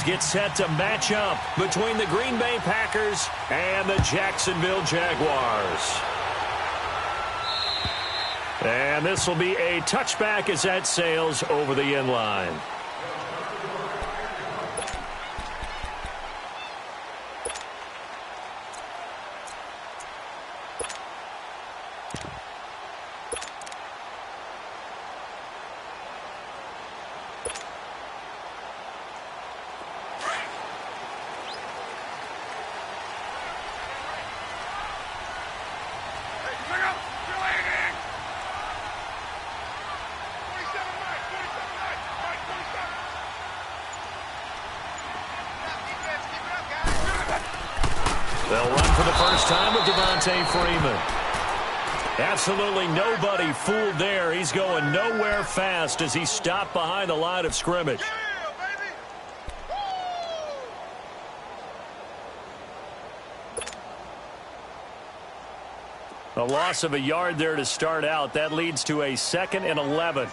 teams get set to match up between the Green Bay Packers and the Jacksonville Jaguars. And this will be a touchback as that sails over the end line. They'll run for the first time with Freeman. Absolutely nobody fooled there. He's going nowhere fast as he stopped behind the line of scrimmage. A loss of a yard there to start out. That leads to a 2nd and 11.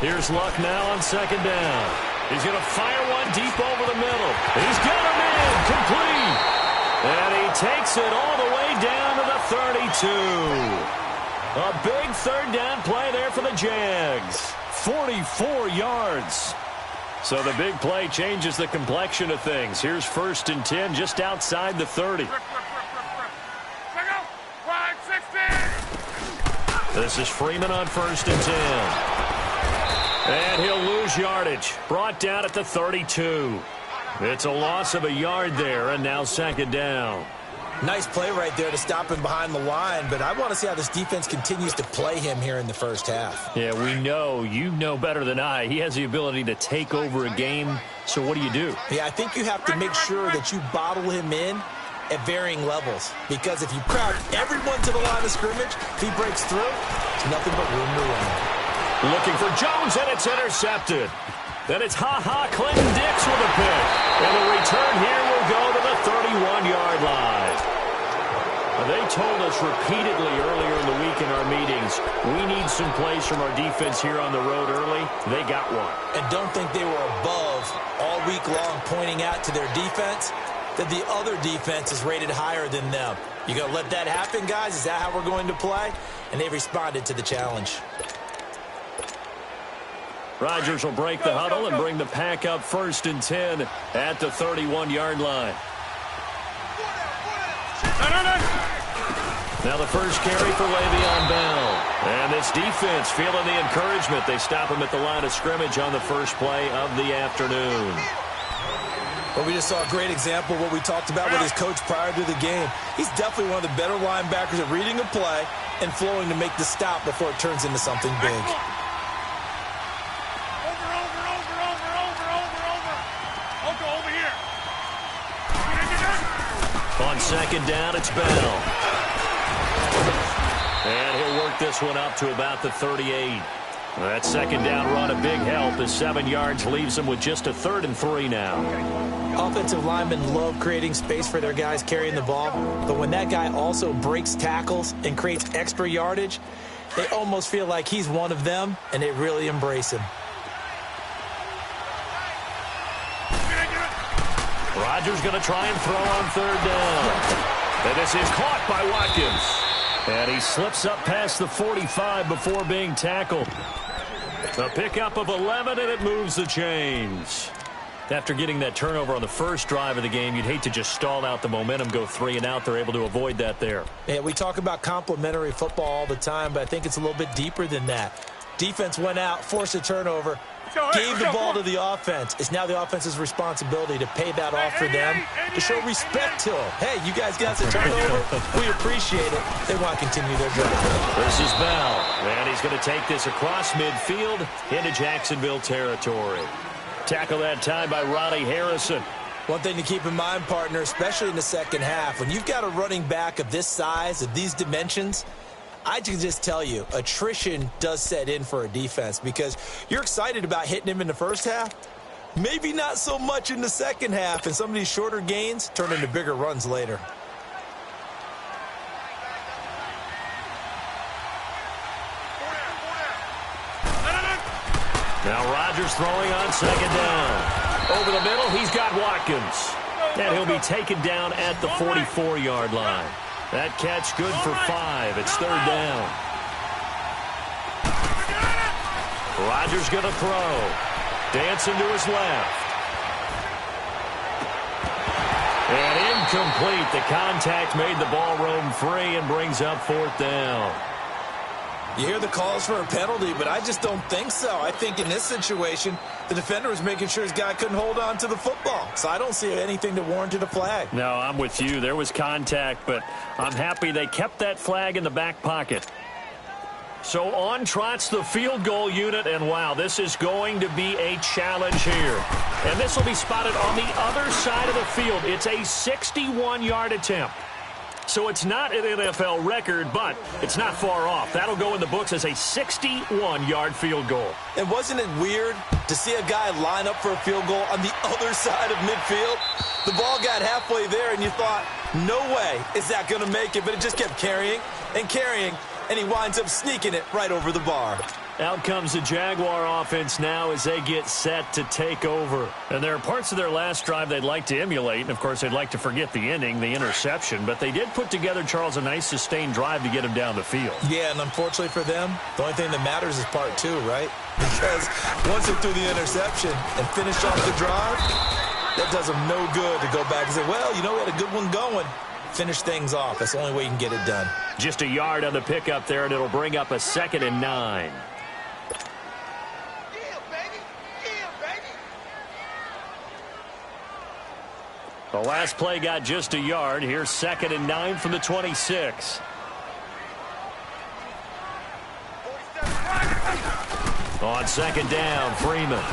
Here's Luck now on 2nd down. He's going to fire one deep over the middle. He's got him in, complete. And he takes it all the way down to the 32. A big 3rd down play there for the Jags. 44 yards. So the big play changes the complexion of things. Here's 1st and 10 just outside the 30. This is Freeman on 1st and 10. And he'll lose yardage. Brought down at the 32. It's a loss of a yard there, and now 2nd down. Nice play right there to stop him behind the line, but I want to see how this defense continues to play him here in the first half. Yeah, we know. You know better than I. He has the ability to take over a game, so what do you do? Yeah, I think you have to make sure that you bottle him in at varying levels, because if you crowd everyone to the line of scrimmage, if he breaks through, it's nothing but room to run. Looking for Jones, and it's intercepted. Then it's Clinton Dix with a pick. And the return here will go to the 31-yard line. They told us repeatedly earlier in the week in our meetings, we need some plays from our defense here on the road early. They got one. And don't think they were above all week long pointing out to their defense that the other defense is rated higher than them. You going to let that happen, guys? Is that how we're going to play? And they responded to the challenge. Rodgers will break the huddle and bring the pack up 1st and 10 at the 31-yard line. Now the first carry for Le'Veon Bell. And this defense feeling the encouragement. They stop him at the line of scrimmage on the first play of the afternoon. Well, we just saw a great example of what we talked about with his coach prior to the game. He's definitely one of the better linebackers at reading a play and flowing to make the stop before it turns into something big. On 2nd down, it's Bell. And he'll work this one up to about the 38. That 2nd down run a big help as 7 yards leaves them with just a 3rd and 3 now. Offensive linemen love creating space for their guys carrying the ball, but when that guy also breaks tackles and creates extra yardage, they almost feel like he's one of them, and they really embrace him. Rodgers going to try and throw on 3rd down. And this is caught by Watkins. And he slips up past the 45 before being tackled. A pickup of 11, and it moves the chains. After getting that turnover on the first drive of the game, you'd hate to just stall out the momentum, go 3 and out. They're able to avoid that there. Yeah, we talk about complementary football all the time, but I think it's a little bit deeper than that. Defense went out, forced a turnover, gave the ball to the offense. It's now the offense's responsibility to pay that off for them, to show respect to them. Hey, you guys got the turnover. We appreciate it. They want to continue their drive. This is Bell, and he's going to take this across midfield into Jacksonville territory. Tackle that time by Ronnie Harrison. One thing to keep in mind, partner, especially in the second half, when you've got a running back of this size, of these dimensions, I can just tell you, attrition does set in for a defense because you're excited about hitting him in the first half. Maybe not so much in the second half, and some of these shorter gains turn into bigger runs later. Now Rodgers throwing on second down. Over the middle, he's got Watkins. And he'll be taken down at the 44-yard line. That catch good for 5. It's third down. Rodgers going to throw. Dancing to his left. And incomplete. The contact made the ball roam free and brings up fourth down. You hear the calls for a penalty, but I just don't think so. I think in this situation, the defender was making sure his guy couldn't hold on to the football. So I don't see anything that warranted a flag. No, I'm with you. There was contact, but I'm happy they kept that flag in the back pocket. So on trots the field goal unit, and wow, this is going to be a challenge here. And this will be spotted on the other side of the field. It's a 61-yard attempt. So it's not an NFL record, but it's not far off. That'll go in the books as a 61-yard field goal. And wasn't it weird to see a guy line up for a field goal on the other side of midfield? The ball got halfway there, and you thought, no way is that going to make it, but it just kept carrying and carrying, and he winds up sneaking it right over the bar. Out comes the Jaguar offense now as they get set to take over. And there are parts of their last drive they'd like to emulate. And, of course, they'd like to forget the ending, the interception. But they did put together, Charles, a nice sustained drive to get him down the field. Yeah, and unfortunately for them, the only thing that matters is part 2, right? Because once they threw the interception and finished off the drive, that does them no good to go back and say, well, you know, we had a good one going. Finish things off. That's the only way you can get it done. Just a yard on the pickup there, and it'll bring up a 2nd and 9. The last play got just a yard. Here's 2nd and 9 from the 26. On second down, Freeman.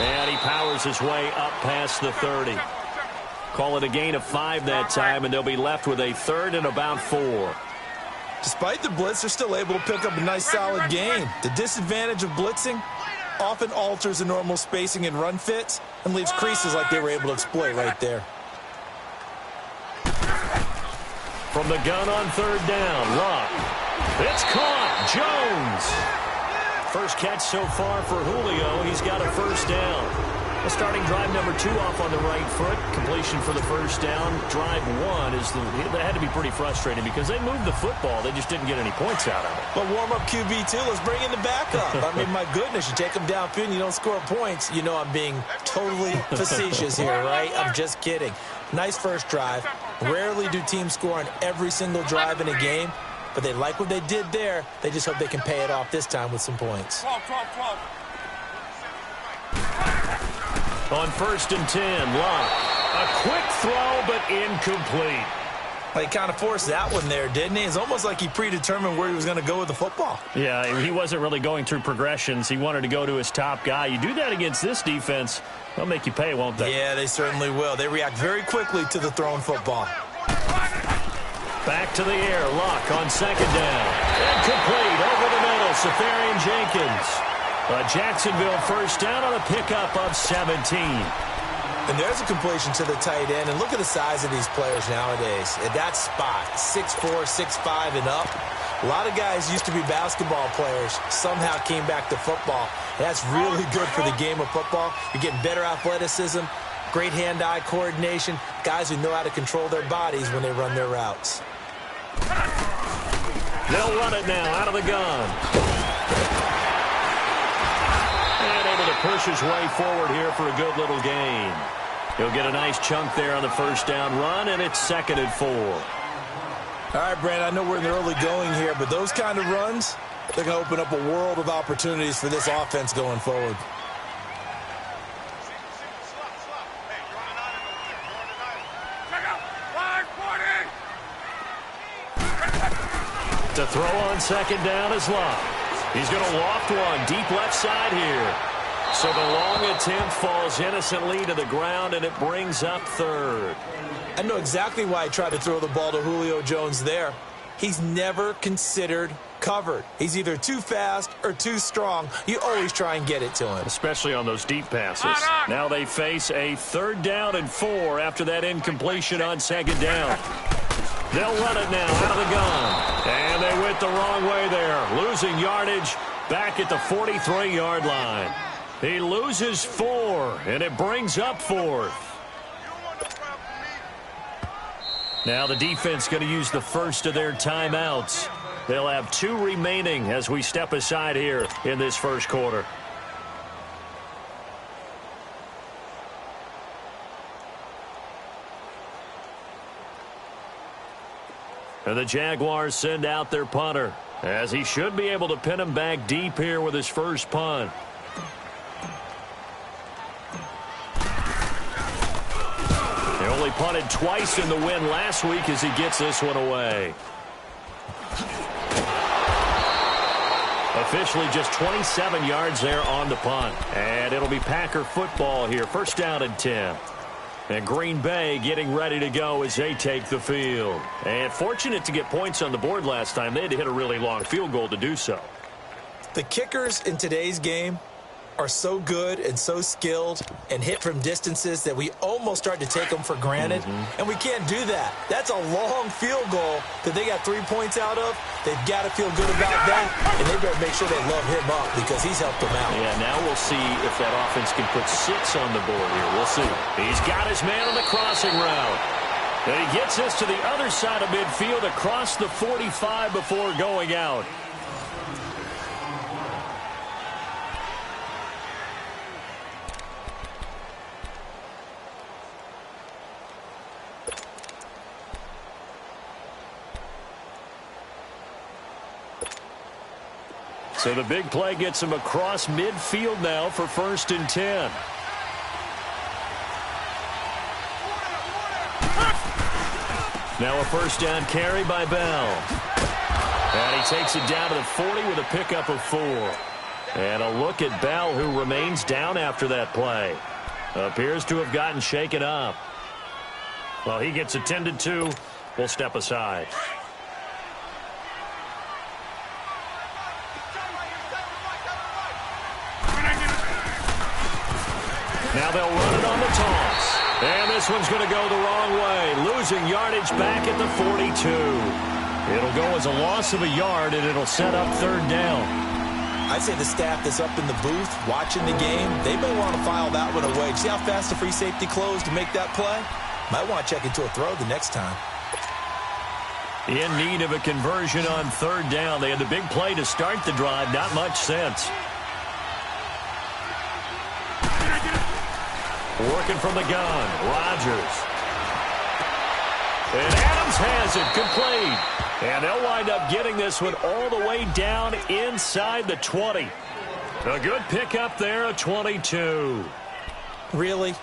And he powers his way up past the 30. Call it a gain of 5 that time, and they'll be left with a 3rd and about 4. Despite the blitz, they're still able to pick up a nice solid gain. The disadvantage of blitzing often alters the normal spacing and run fits and leaves creases like they were able to exploit right there. From the gun on third down, Luck. It's caught. Jones. First catch so far for Julio. He's got a first down. The starting drive number 2 off on the right foot. Completion for the first down. Drive 1 is that had to be pretty frustrating because they moved the football. They just didn't get any points out of it. But warm-up QB2, let's bring in the backup. I mean, my goodness, you take them downfield and you don't score points. You know I'm being totally facetious here, right? I'm just kidding. Nice first drive. Rarely do teams score on every single drive in a game, but they like what they did there. They just hope they can pay it off this time with some points. On 1st and 10, Luck. A quick throw, but incomplete. Well, he kind of forced that one there, didn't he? It's almost like he predetermined where he was going to go with the football. Yeah, he wasn't really going through progressions. He wanted to go to his top guy. You do that against this defense, they'll make you pay, won't they? Yeah, they certainly will. They react very quickly to the thrown football. Back to the air, Luck on second down. Incomplete, over the middle, Safarian Jenkins. A Jacksonville first down on a pickup of 17. And there's a completion to the tight end. And look at the size of these players nowadays. At that spot, 6'4", 6'5", and up. A lot of guys used to be basketball players. Somehow came back to football. That's really good for the game of football. You're getting better athleticism, great hand-eye coordination, guys who know how to control their bodies when they run their routes. They'll run it now out of the gun. And able to push his way forward here for a good little gain. He'll get a nice chunk there on the first down run, and it's 2nd and 4. All right, Brandon, I know we're in the early going here, but those kind of runs, they're going to open up a world of opportunities for this offense going forward. To throw on second down is Luck. He's going to loft one deep left side here. So the long attempt falls innocently to the ground, and it brings up 3rd. I know exactly why I tried to throw the ball to Julio Jones there. He's never considered covered. He's either too fast or too strong. You always try and get it to him. Especially on those deep passes. Now they face a 3rd down and 4 after that incompletion on second down. They'll run it now out of the gun. And they went the wrong way there. Losing yardage back at the 43-yard line. He loses 4, and it brings up 4th. Now the defense going to use the first of their timeouts. They'll have 2 remaining as we step aside here in this first quarter. And the Jaguars send out their punter, as he should be able to pin him back deep here with his first punt. He only punted twice in the win last week as he gets this one away. Officially just 27 yards there on the punt. And it'll be Packer football here. First down and 10. And Green Bay getting ready to go as they take the field. And fortunate to get points on the board last time. They had to hit a really long field goal to do so. The kickers in today's game are so good and so skilled and hit from distances that we almost start to take them for granted. And we can't do that. That's a long field goal that they got 3 points out of. They've got to feel good about that, and they better make sure they love him up because he's helped them out. Yeah, now we'll see if that offense can put 6 on the board here. We'll see. He's got his man on the crossing route. And he gets us to the other side of midfield across the 45 before going out. So the big play gets him across midfield now for 1st and 10. Now a first down carry by Bell. And he takes it down to the 40 with a pickup of 4. And a look at Bell, who remains down after that play. Appears to have gotten shaken up. Well, he gets attended to. We'll step aside. Now they'll run it on the toss. And this one's going to go the wrong way. Losing yardage back at the 42. It'll go as a loss of a yard, and it'll set up 3rd down. I'd say the staff that's up in the booth watching the game, they may want to file that one away. See how fast the free safety closed to make that play? Might want to check into a throw the next time. In need of a conversion on 3rd down. They had the big play to start the drive. Not much sense. Working from the gun, Rodgers. And Adams has it, complete. And they'll wind up getting this one all the way down inside the 20. A good pickup there at 22. Really?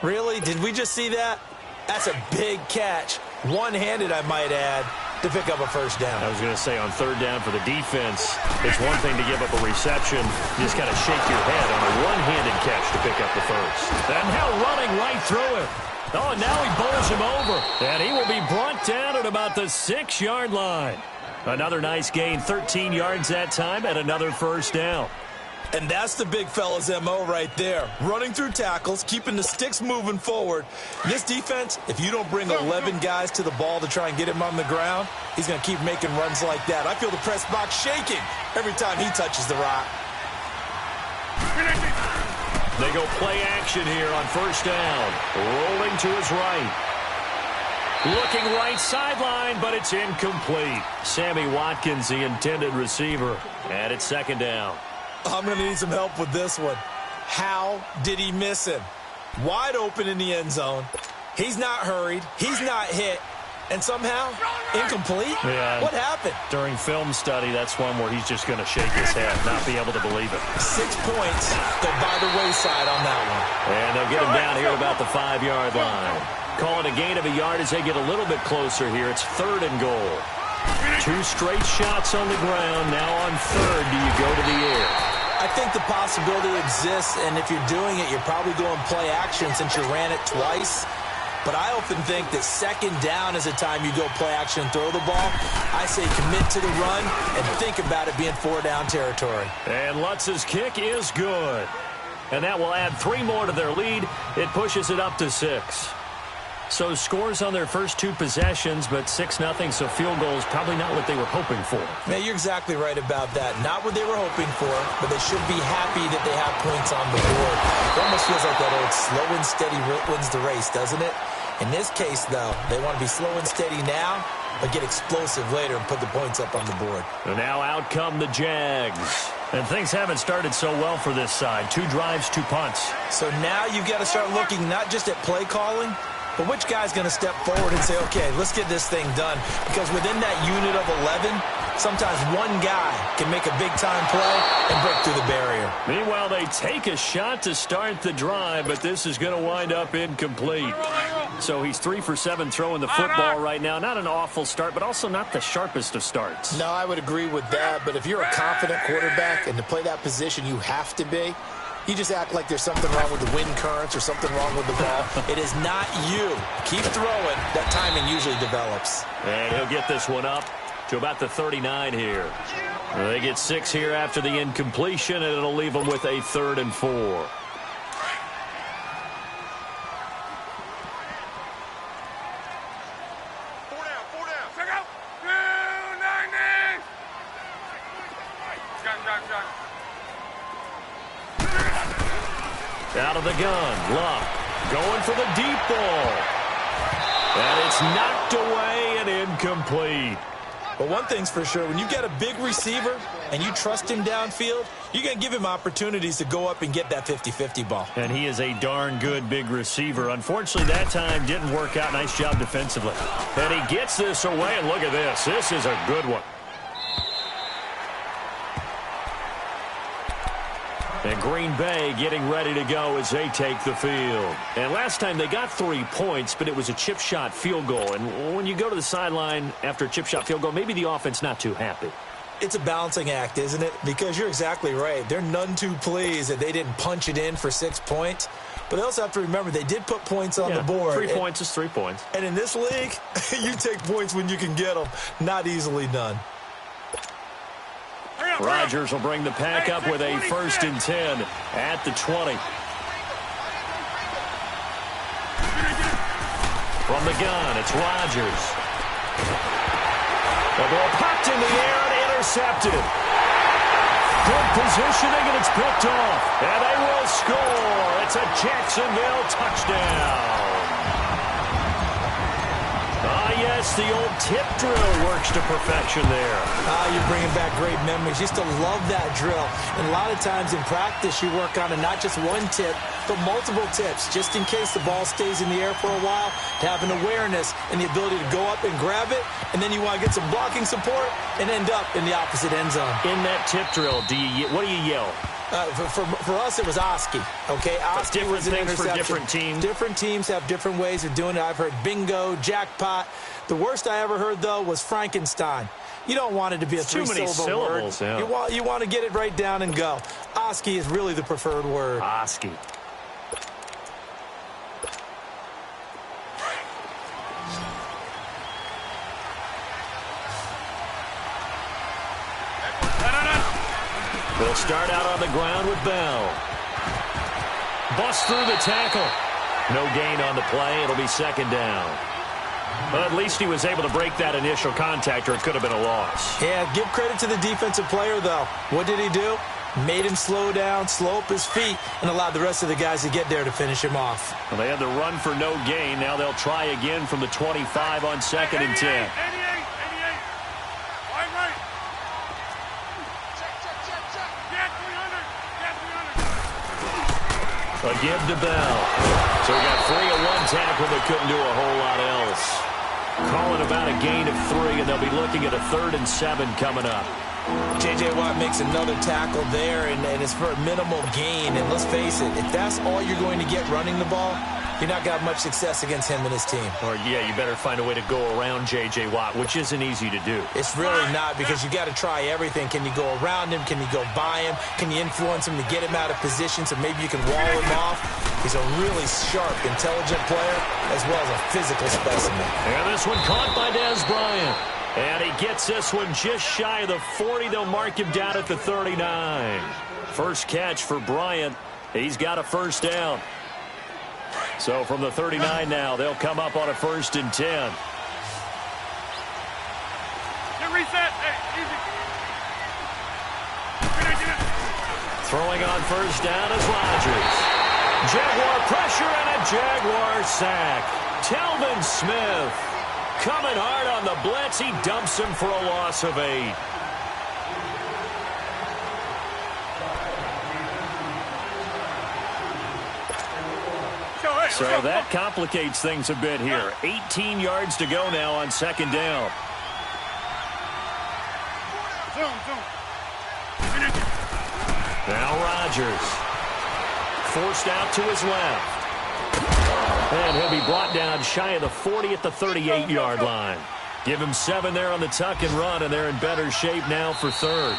Really? Did we just see that? That's a big catch. One-handed, I might add, to pick up a first down. I was going to say on 3rd down for the defense, it's one thing to give up a reception. You just got to shake your head on a one-handed catch to pick up the first. And now running right through it. Oh, and now he bowls him over. And he will be brought down at about the 6-yard line. Another nice gain, 13 yards that time, and another first down. And that's the big fella's MO right there. Running through tackles, keeping the sticks moving forward. This defense, if you don't bring 11 guys to the ball to try and get him on the ground, he's going to keep making runs like that. I feel the press box shaking every time he touches the rock. They go play action here on 1st down. Rolling to his right. Looking right sideline, but it's incomplete. Sammy Watkins, the intended receiver. And it's 2nd down. I'm going to need some help with this one. How did he miss him? Wide open in the end zone. He's not hurried. He's not hit. And somehow, incomplete? Yeah. What happened? During film study, that's one where he's just going to shake his head, not be able to believe it. 6 points go by the wayside on that one. And they'll get him down here about the 5-yard line. Call it a gain of a yard as they get a little bit closer here. It's 3rd and goal. 2 straight shots on the ground. Now on 3rd, do you go to the air? I think the possibility exists, and if you're doing it, you're probably going play action since you ran it twice. But I often think that 2nd down is a time you go play action and throw the ball. I say commit to the run and think about it being 4-down territory. And Lutz's kick is good. And that will add 3 more to their lead. It pushes it up to 6. So scores on their first 2 possessions, but 6-0, so field goals probably not what they were hoping for. Man, you're exactly right about that. Not what they were hoping for, but they should be happy that they have points on the board. It almost feels like that old slow and steady wins the race, doesn't it? In this case, though, they want to be slow and steady now, but get explosive later and put the points up on the board. And now out come the Jags. And things haven't started so well for this side. 2 drives, 2 punts. So now you've got to start looking not just at play calling, but which guy's going to step forward and say, okay, let's get this thing done. Because within that unit of 11, sometimes one guy can make a big-time play and break through the barrier. Meanwhile, they take a shot to start the drive, but this is going to wind up incomplete. So he's 3 for 7 throwing the football right now. Not an awful start, but also not the sharpest of starts. No, I would agree with that. But if you're a confident quarterback and to play that position, you have to be. You just act like there's something wrong with the wind currents or something wrong with the ball. It is not you. Keep throwing. That timing usually develops. And he'll get this one up to about the 39 here. They get 6 here after the incompletion, and it'll leave them with a 3rd and 4. Out of the gun, Luck going for the deep ball. And it's knocked away and incomplete. But one thing's for sure, when you've got a big receiver and you trust him downfield, you're going to give him opportunities to go up and get that 50-50 ball. And he is a darn good big receiver. Unfortunately, that time didn't work out. Nice job defensively. And he gets this away, and look at this. This is a good one. And Green Bay getting ready to go as they take the field. And last time they got 3 points, but it was a chip shot field goal. And when you go to the sideline after a chip shot field goal, maybe the offense not too happy. It's a balancing act, isn't it? Because you're exactly right. They're none too pleased that they didn't punch it in for 6 points. But they also have to remember they did put points on the board. 3 points is 3 points. And in this league, you take points when you can get them. Not easily done. Rodgers will bring the pack up with a 1st and 10 at the 20. From the gun, it's Rodgers. The ball popped in the air and intercepted. Good positioning, and it's picked off. And they will score. It's a Jacksonville touchdown. Yes, the old tip drill works to perfection there. You're bringing back great memories. Used to love that drill. And a lot of times in practice, you work on not just one tip, but multiple tips, just in case the ball stays in the air for a while, to have an awareness and the ability to go up and grab it, and then you want to get some blocking support and end up in the opposite end zone. In that tip drill, what do you yell? For us, it was Oski. Okay, Oski was an interception. For different teams. Different teams have different ways of doing it. I've heard bingo, jackpot. The worst I ever heard, though, was Frankenstein. You don't want it to be a three-syllable word. Yeah. You want to get it right down and go. Oski is really the preferred word. Oski. They'll start out on the ground with Bell. Bust through the tackle. No gain on the play. It'll be 2nd down. But at least he was able to break that initial contact, or it could have been a loss. Yeah, give credit to the defensive player, though. What did he do? Made him slow down, slow up his feet, and allowed the rest of the guys to get there to finish him off. Well, they had the run for no gain. Now they'll try again from the 25 on 2nd and 10. A give to Bell. So he got 3 on 1 tackle, but couldn't do a whole lot else. Calling about a gain of 3, and they'll be looking at a 3rd and 7 coming up. J.J. Watt makes another tackle there, and it's for a minimal gain. And let's face it, if that's all you're going to get running the ball, you're not going to have much success against him and his team. Or, yeah, you better find a way to go around J.J. Watt, which isn't easy to do. It's really not, because you got to try everything. Can you go around him? Can you go by him? Can you influence him to get him out of position so maybe you can wall him off? He's a really sharp, intelligent player, as well as a physical specimen. And this one caught by Dez Bryant. And he gets this one just shy of the 40. They'll mark him down at the 39. First catch for Bryant. He's got a 1st down. So from the 39 now, they'll come up on a 1st and 10. Reset. Hey, easy. Throwing on 1st down is Rodgers. Jaguar pressure and a Jaguar sack. Telvin Smith coming hard on the blitz. He dumps him for a loss of 8. So that complicates things a bit here. 18 yards to go now on 2nd down. Now Rodgers. Forced out to his left. And he'll be brought down shy of the 40 at the 38-yard line. Give him 7 there on the tuck and run, and they're in better shape now for 3rd.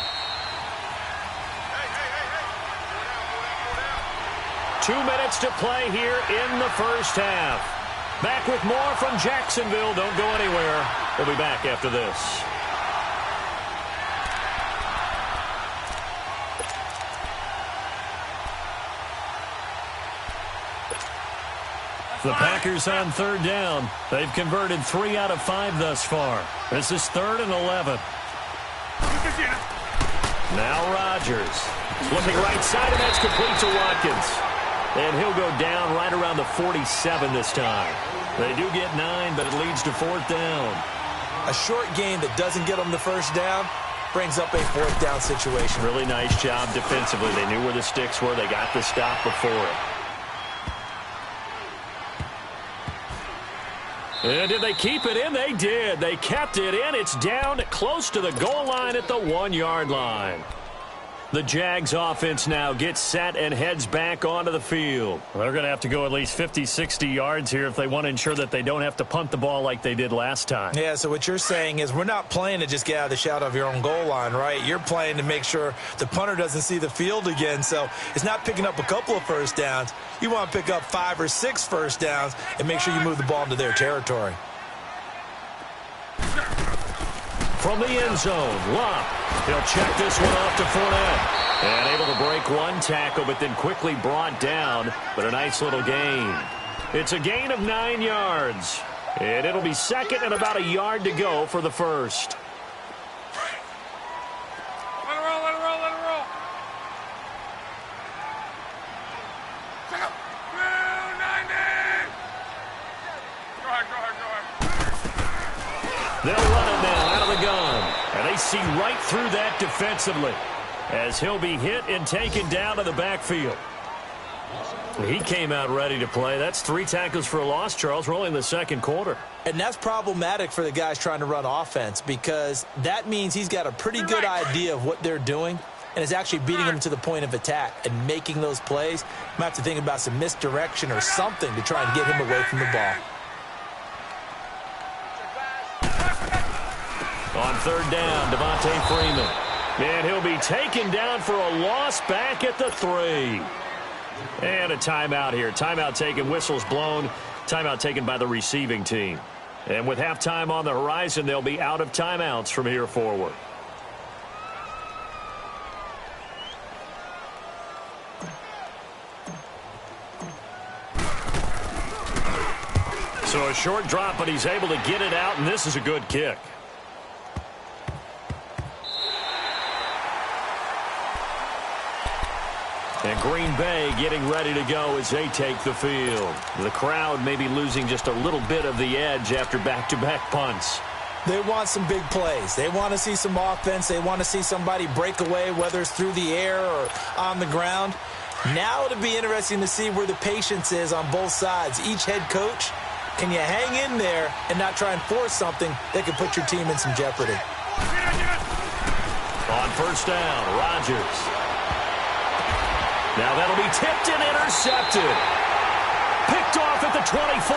2 minutes to play here in the 1st half. Back with more from Jacksonville. Don't go anywhere. We'll be back after this. The Packers on 3rd down. They've converted 3 out of 5 thus far. This is 3rd and 11. Now Rodgers. Looking right side, and that's complete to Watkins. And he'll go down right around the 47 this time. They do get 9, but it leads to 4th down. A short game that doesn't get them the 1st down brings up a 4th down situation. Really nice job defensively. They knew where the sticks were. They got the stop before it. And did they keep it in? They did. They kept it in. It's down close to the goal line at the 1-yard line. The Jags offense now gets set and heads back onto the field. They're going to have to go at least 50, 60 yards here if they want to ensure that they don't have to punt the ball like they did last time. Yeah, so what you're saying is we're not playing to just get out of the shadow of your own goal line, right? You're playing to make sure the punter doesn't see the field again. So it's not picking up a couple of 1st downs. You want to pick up 5 or 6 1st downs and make sure you move the ball into their territory. From the end zone, Locke. He'll check this one off to Fournette. And able to break 1 tackle, but then quickly brought down. But a nice little gain. It's a gain of 9 yards. And it'll be 2nd and about a yard to go for the 1st. Let it roll, let it roll, let it roll. Check out. 290. Go ahead, go ahead, go ahead. They'll run it now out of the gun. And they see right through that defensively as he'll be hit and taken down to the backfield. He came out ready to play. That's 3 tackles for a loss, Charles. We're only in the 2nd quarter. And that's problematic for the guys trying to run offense because that means he's got a pretty good idea of what they're doing and is actually beating them to the point of attack and making those plays. Might have to think about some misdirection or something to try and get him away from the ball. On 3rd down, Devontae Freeman. And he'll be taken down for a loss back at the 3. And a timeout here. Timeout taken, whistles blown. Timeout taken by the receiving team. And with halftime on the horizon, they'll be out of timeouts from here forward. So a short drop, but he's able to get it out, and this is a good kick. And Green Bay getting ready to go as they take the field. The crowd may be losing just a little bit of the edge after back-to-back punts. They want some big plays. They want to see some offense. They want to see somebody break away, whether it's through the air or on the ground. Now it'll be interesting to see where the patience is on both sides. Each head coach, can you hang in there and not try and force something that could put your team in some jeopardy? On 1st down, Rodgers. Now that'll be tipped and intercepted. Picked off at the 24.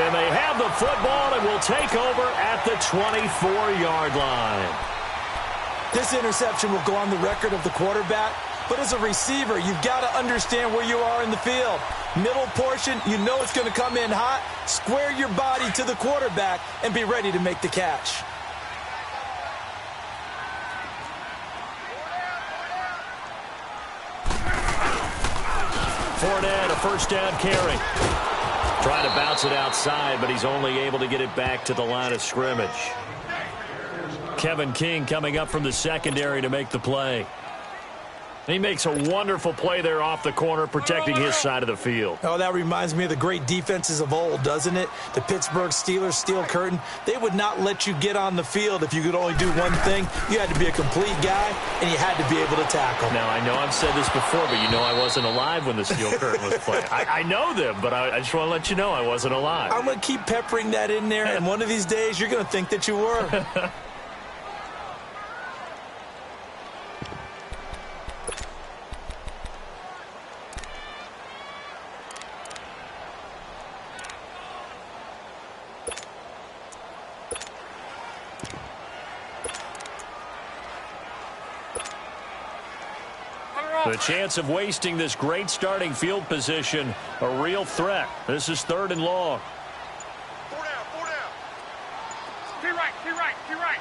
And they have the football and will take over at the 24-yard line. This interception will go on the record of the quarterback. But as a receiver, you've got to understand where you are in the field. Middle portion, you know it's going to come in hot. Square your body to the quarterback and be ready to make the catch. Fournette, a 1st down carry. Trying to bounce it outside, but he's only able to get it back to the line of scrimmage. Kevin King coming up from the secondary to make the play. He makes a wonderful play there off the corner, protecting his side of the field. Oh, that reminds me of the great defenses of old, doesn't it? The Pittsburgh Steelers, Steel Curtain, they would not let you get on the field if you could only do one thing. You had to be a complete guy, and you had to be able to tackle. Now, I know I've said this before, but you know I wasn't alive when the Steel Curtain was playing. I know them, but I just want to let you know I wasn't alive. I'm going to keep peppering that in there, and one of these days you're going to think that you were. The chance of wasting this great starting field position, a real threat. This is 3rd and long. 4 down, 4 down. Key right, key right, key right.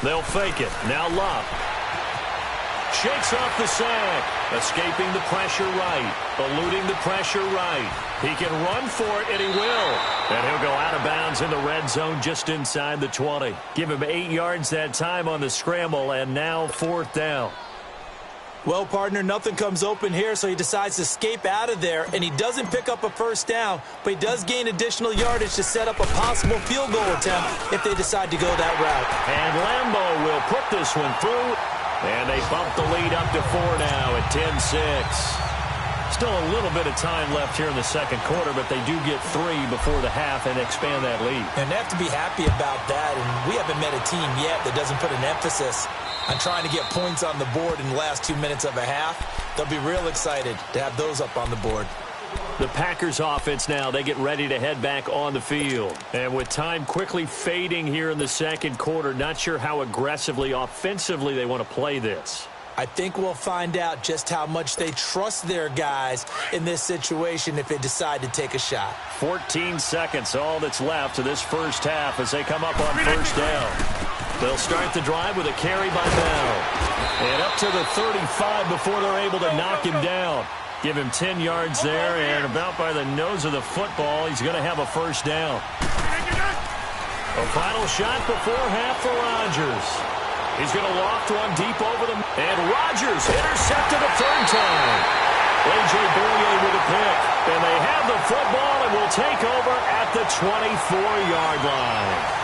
They'll fake it. Now Love. Shakes off the sack. Escaping the pressure right. Eluding the pressure right. He can run for it, and he will. And he'll go out of bounds in the red zone just inside the 20. Give him 8 yards that time on the scramble, and now 4th down. Well, partner, nothing comes open here, so he decides to escape out of there, and he doesn't pick up a first down, but he does gain additional yardage to set up a possible field goal attempt if they decide to go that route. And Lambeau will put this one through, and they bump the lead up to 4 now at 10-6. Still a little bit of time left here in the second quarter, but they do get 3 before the half and expand that lead. And they have to be happy about that, and we haven't met a team yet that doesn't put an emphasis on trying to get points on the board in the last 2 minutes of a half. They'll be real excited to have those up on the board. The Packers offense now, they get ready to head back on the field. And with time quickly fading here in the second quarter, not sure how aggressively, offensively they want to play this. I think we'll find out just how much they trust their guys in this situation if they decide to take a shot. 14 seconds, all that's left of this first half as they come up on first down. They'll start the drive with a carry by Bell. And up to the 35 before they're able to knock him down. Give him 10 yards there, and about by the nose of the football, he's going to have a first down. A final shot before half for Rodgers. He's going to loft one deep over them. And Rodgers intercepted a 3rd time. A.J. Bouye with a pick. And they have the football and will take over at the 24-yard line.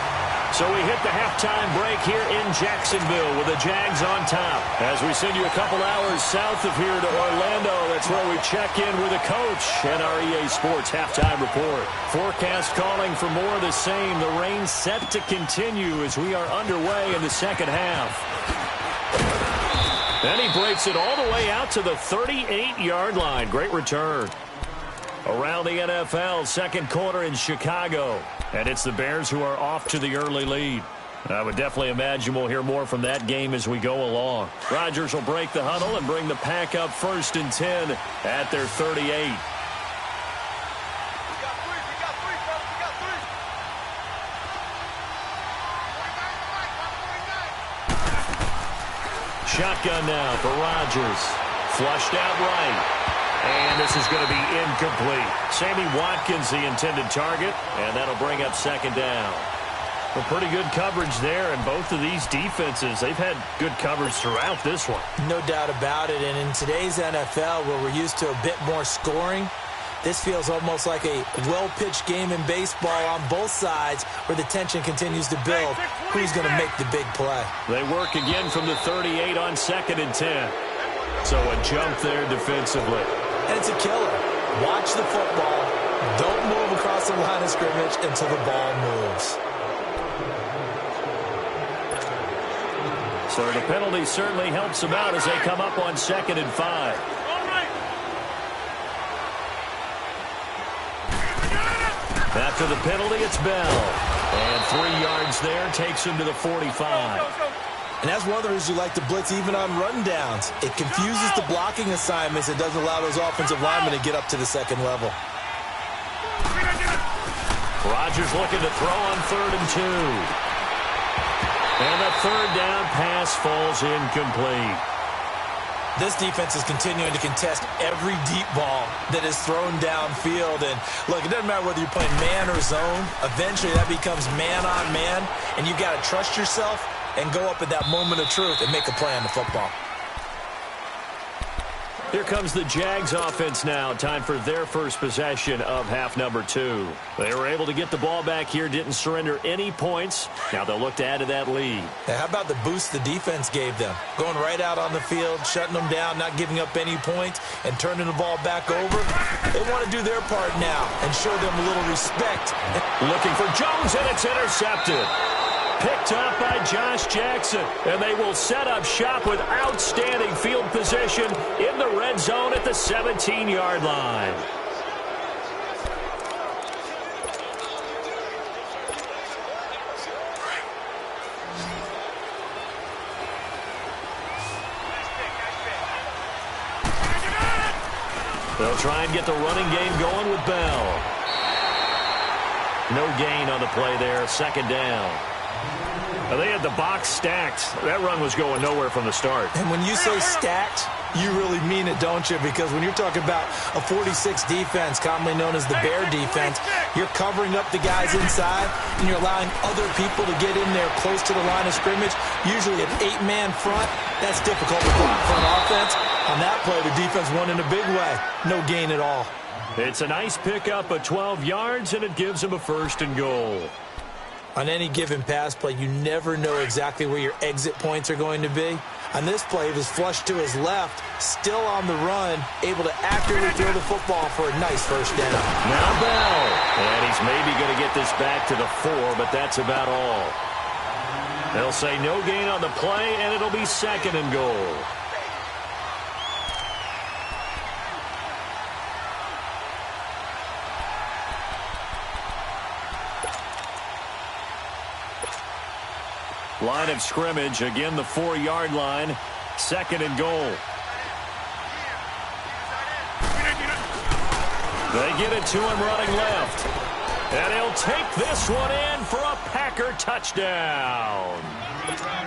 So we hit the halftime break here in Jacksonville with the Jags on top. As we send you a couple hours south of here to Orlando, that's where we check in with the coach and our EA Sports halftime report. Forecast calling for more of the same. The rain set to continue as we are underway in the second half. Then he breaks it all the way out to the 38-yard line. Great return. Around the NFL, second quarter in Chicago. And it's the Bears who are off to the early lead. I would definitely imagine we'll hear more from that game as we go along. Rodgers will break the huddle and bring the pack up 1st and 10 at their 38. Shotgun now for Rodgers. Flushed out right. And this is going to be incomplete. Sammy Watkins, the intended target, and that'll bring up 2nd down. Well, pretty good coverage there, and both of these defenses, they've had good coverage throughout this one. No doubt about it, and in today's NFL, where we're used to a bit more scoring, this feels almost like a well-pitched game in baseball on both sides where the tension continues to build. Who's going to make the big play? They work again from the 38 on 2nd and 10. So a jump there defensively. And it's a killer. Watch the football. Don't move across the line of scrimmage until the ball moves. So the penalty certainly helps them out as they come up on 2nd and 5. After the penalty, it's Bell. And 3 yards there takes him to the 45. And that's one of the reasons you like to blitz even on rundowns. It confuses the blocking assignments. It doesn't allow those offensive linemen to get up to the second level. Rodgers looking to throw on 3rd and 2. And the 3rd down pass falls incomplete. This defense is continuing to contest every deep ball that is thrown downfield. And, look, it doesn't matter whether you're playing man or zone. Eventually, that becomes man-on-man, and you've got to trust yourself and go up at that moment of truth and make a play on the football. Here comes the Jags offense now. Time for their first possession of half number 2. They were able to get the ball back here, didn't surrender any points. Now they'll look to add to that lead. Now, how about the boost the defense gave them? Going right out on the field, shutting them down, not giving up any points, and turning the ball back over. They want to do their part now and show them a little respect. Looking for Jones, and it's intercepted. Picked up by Josh Jackson, and they will set up shop with outstanding field position in the red zone at the 17-yard line. They'll try and get the running game going with Bell. No gain on the play there, second down. They had the box stacked. That run was going nowhere from the start. And when you say stacked, you really mean it, don't you? Because when you're talking about a 46 defense, commonly known as the bear defense, you're covering up the guys inside, and you're allowing other people to get in there close to the line of scrimmage, usually an 8-man front. That's difficult to block for an offense. On that play, the defense won in a big way. No gain at all. It's a nice pickup of 12 yards, and it gives them a first and goal. On any given pass play, you never know exactly where your exit points are going to be. On this play, he was flushed to his left, still on the run, able to accurately throw the football for a nice first down. Now Bell. And he's maybe going to get this back to the 4, but that's about all. They'll say no gain on the play, and it'll be second and goal. Line of scrimmage, again the 4-yard line, second and goal. They get it to him running left. And he'll take this one in for a Packer touchdown.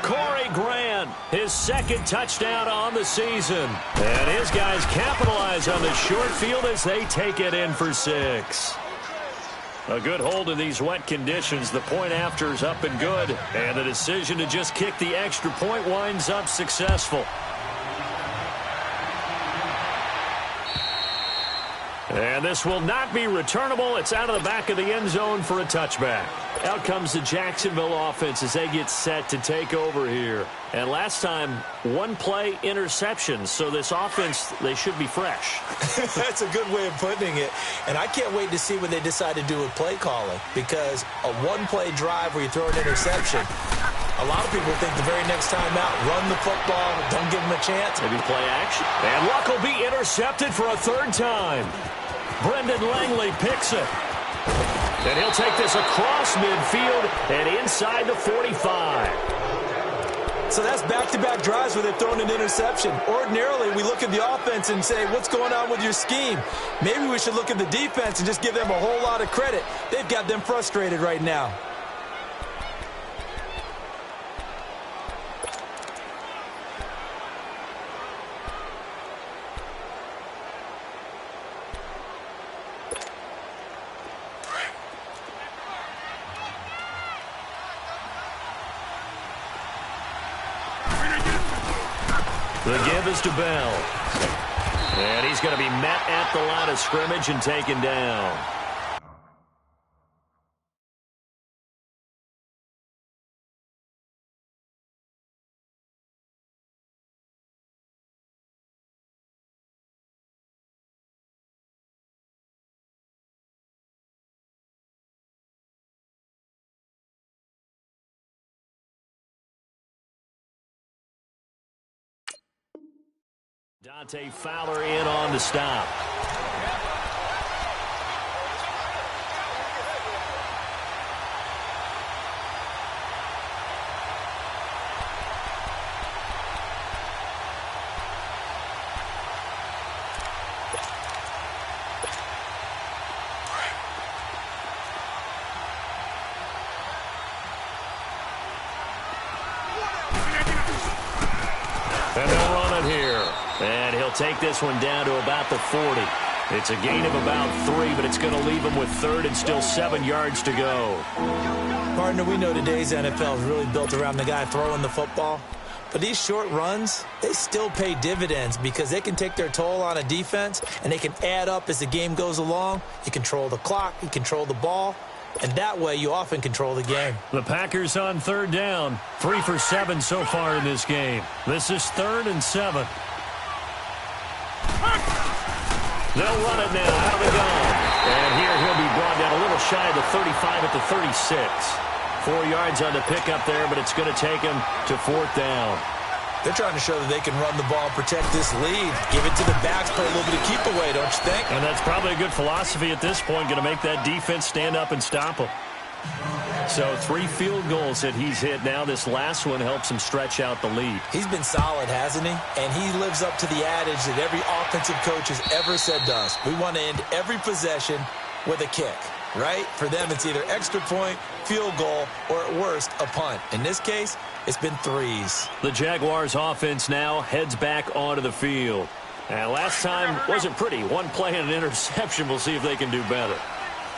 Corey Grant, his second touchdown on the season. And his guys capitalize on the short field as they take it in for 6. A good hold in these wet conditions. The point after is up and good. And the decision to just kick the extra point winds up successful. And this will not be returnable. It's out of the back of the end zone for a touchback. Out comes the Jacksonville offense as they get set to take over here. And last time, 1-play interception. So this offense, they should be fresh. That's a good way of putting it. And I can't wait to see what they decide to do with play calling. Because a 1-play drive where you throw an interception, a lot of people think the very next time out, run the football, don't give them a chance. Maybe play action. And Luck will be intercepted for a 3rd time. Brendan Langley picks it. And he'll take this across midfield and inside the 45. So that's back-to-back drives where they've thrown an interception. Ordinarily, we look at the offense and say, what's going on with your scheme? Maybe we should look at the defense and just give them a whole lot of credit. They've got them frustrated right now. The give is to Bell. And he's going to be met at the line of scrimmage and taken down. Dante Fowler in on the stop. And they'll run it here. And he'll take this one down to about the 40. It's a gain of about 3, but it's going to leave him with 3rd and still 7 yards to go. Partner, we know today's NFL is really built around the guy throwing the football. But these short runs, they still pay dividends because they can take their toll on a defense, and they can add up as the game goes along. You control the clock, you control the ball, and that way you often control the game. The Packers on 3rd down. 3 for 7 so far in this game. This is 3rd and 7. They'll run it now out of the gun. And here he'll be brought down a little shy of the 35 at the 36. 4 yards on the pickup there, but it's going to take him to 4th down. They're trying to show that they can run the ball and protect this lead. Give it to the backs, play a little bit of keep away, don't you think? And that's probably a good philosophy at this point, going to make that defense stand up and stop them. So 3 field goals that he's hit now. This last one helps him stretch out the lead. He's been solid, hasn't he? And he lives up to the adage that every offensive coach has ever said to us. We want to end every possession with a kick, right? For them, it's either extra point, field goal, or at worst, a punt. In this case, it's been 3s. The Jaguars offense now heads back onto the field. And last time wasn't pretty. 1 play and an interception. We'll see if they can do better.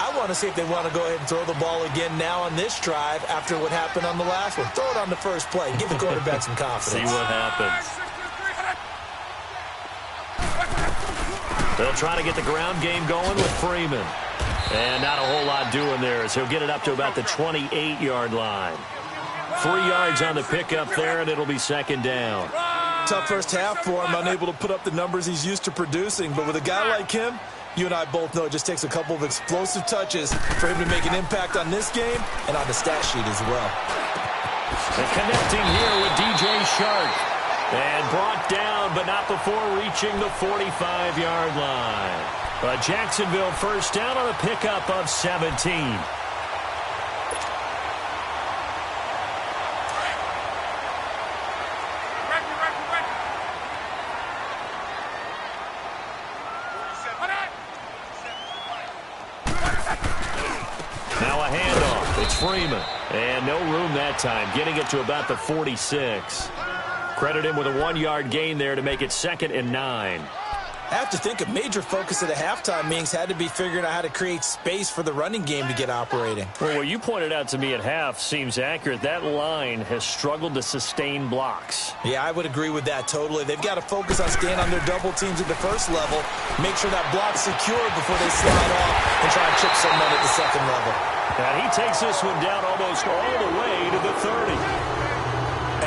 I want to see if they want to go ahead and throw the ball again now on this drive after what happened on the last one. Throw it on the first play. Give the quarterback some confidence. See what happens. They'll try to get the ground game going with Freeman. And not a whole lot doing there as he'll get it up to about the 28-yard line. 3 yards on the pickup there, and it'll be 2nd down. Tough first half for him, unable to put up the numbers he's used to producing. But with a guy like him, you and I both know it just takes a couple of explosive touches for him to make an impact on this game and on the stat sheet as well. And connecting here with DJ Shark. And brought down, but not before reaching the 45-yard line. A Jacksonville first down on a pickup of 17. Freeman. And no room that time, getting it to about the 46. Credit him with a 1-yard gain there to make it 2nd and 9. I have to think a major focus of the halftime meetings had to be figuring out how to create space for the running game to get operating. Well, what you pointed out to me at half seems accurate. That line has struggled to sustain blocks. Yeah, I would agree with that totally. They've got to focus on staying on their double teams at the first level, make sure that block's secure before they slide off and try to chip someone at the 2nd level. And he takes this one down almost all the way to the 30.